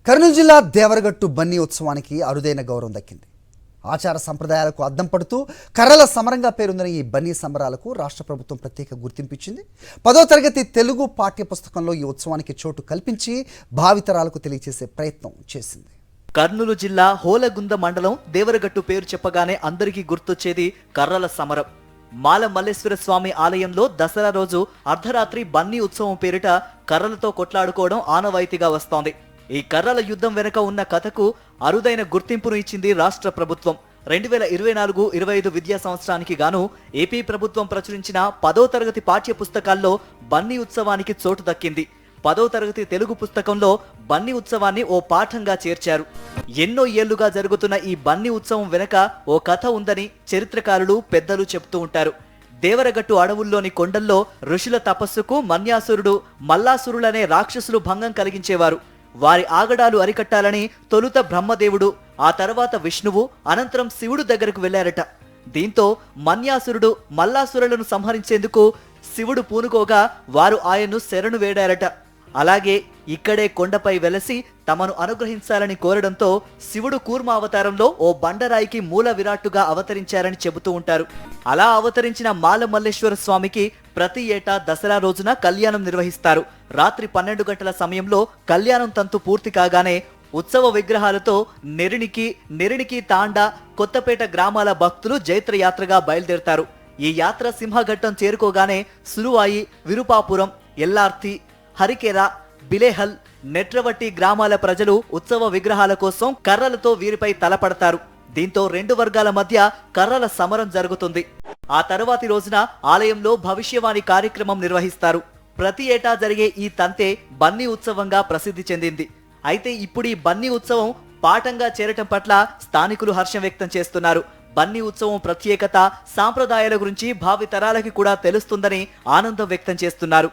కర్నూలు జిల్లా దేవరగట్టు బన్నీ ఉత్సవానికి అరుదైన గౌరవం దక్కింది. ఆచార సంప్రదాయాలకు అద్దం పడుతూ కర్రల సమరంగా పేరొందిన ఈ బన్నీ సంబరాలకు రాష్ట్ర ప్రభుత్వం ప్రత్యేక గుర్తింపు ఇచ్చింది. 10వ తరగతి తెలుగు పాఠ్యపుస్తకంలో ఈ ఉత్సవానికి చోటు కల్పించి భావితరాలకు తెలియజేసే ప్రయత్నం చేసింది. కర్నూలు జిల్లా హోలగుంద మండలం దేవరగట్టు పేరు చెప్పగానే అందరికీ గుర్తొచ్చేది కర్రల సమరం. మాల మల్లేశ్వర స్వామి ఆలయంలో దసరా రోజు అర్ధరాత్రి బన్నీ ఉత్సవం పేరిట కర్రలతో కొట్లాడుకోవడం ఆనవాయితీగా వస్తోంది. ఈ కర్రల యుద్ధం వెనుక ఉన్న కథకు అరుదైన గుర్తింపును ఇచ్చింది రాష్ట్ర ప్రభుత్వం. 2024-25 విద్యా సంవత్సరానికి గాను ఏపీ ప్రభుత్వం ప్రచురించిన 10వ తరగతి పాఠ్య పుస్తకాల్లో బన్నీ ఉత్సవానికి చోటు దక్కింది. 10వ తరగతి తెలుగు పుస్తకంలో బన్నీ ఉత్సవాన్ని ఓ పాఠంగా చేర్చారు. ఎన్నో ఏళ్లుగా జరుగుతున్న ఈ బన్నీ ఉత్సవం వెనుక ఓ కథ ఉందని చరిత్రకారులు పెద్దలు చెప్తూ ఉంటారు. దేవరగట్టు అడవుల్లోని కొండల్లో ఋషుల తపస్సుకు మన్యాసురుడు, మల్లాసురులనే రాక్షసులు భంగం కలిగించేవారు. వారి ఆగడాలు అరికట్టాలని తొలుత బ్రహ్మదేవుడు, ఆ తర్వాత విష్ణువు, అనంతరం శివుడు దగ్గరకు వెళ్లారట. దీంతో మన్యాసురుడు, మల్లాసురులను సంహరించేందుకు శివుడు పూనుకోగా వారు ఆయన్ను శరణు వేడారట. అలాగే ఇక్కడే కొండపై వెలసి తమను అనుగ్రహించాలని కోరడంతో శివుడు కూర్మ అవతారంలో ఓ బండరాయికి మూల విరాట్టుగా అవతరించారని చెబుతూ ఉంటారు. అలా అవతరించిన మాల మల్లేశ్వర స్వామికి ప్రతి ఏటా దసరా రోజున కళ్యాణం నిర్వహిస్తారు. రాత్రి 12 గంటల సమయంలో కళ్యాణం తంతు పూర్తి కాగానే ఉత్సవ విగ్రహాలతో నెరినికి తాండా, కొత్తపేట గ్రామాల భక్తులు జైత్రయాత్రగా బయలుదేరతారు. ఈ యాత్ర సింహఘట్టం చేరుకోగానే సులువాయి, విరుపాపురం, ఎల్లార్తి, హరికెర, బిలేహల్, నెట్రవట్టి గ్రామాల ప్రజలు ఉత్సవ విగ్రహాల కోసం కర్రలతో వీరిపై తలపడతారు. దీంతో 2 వర్గాల మధ్య కర్రల సమరం జరుగుతుంది. ఆ తర్వాతి రోజున ఆలయంలో భవిష్యవాణి కార్యక్రమం నిర్వహిస్తారు. ప్రతి ఏటా జరిగే ఈ తంతే బన్నీ ఉత్సవంగా ప్రసిద్ధి చెందింది. అయితే ఇప్పుడు ఈ బన్నీ ఉత్సవం పాఠంగా చేరటం పట్ల స్థానికులు హర్షం వ్యక్తం చేస్తున్నారు. బన్నీ ఉత్సవం ప్రత్యేకత, సాంప్రదాయాల గురించి భావి తరాలకి కూడా తెలుస్తుందని ఆనందం వ్యక్తం చేస్తున్నారు.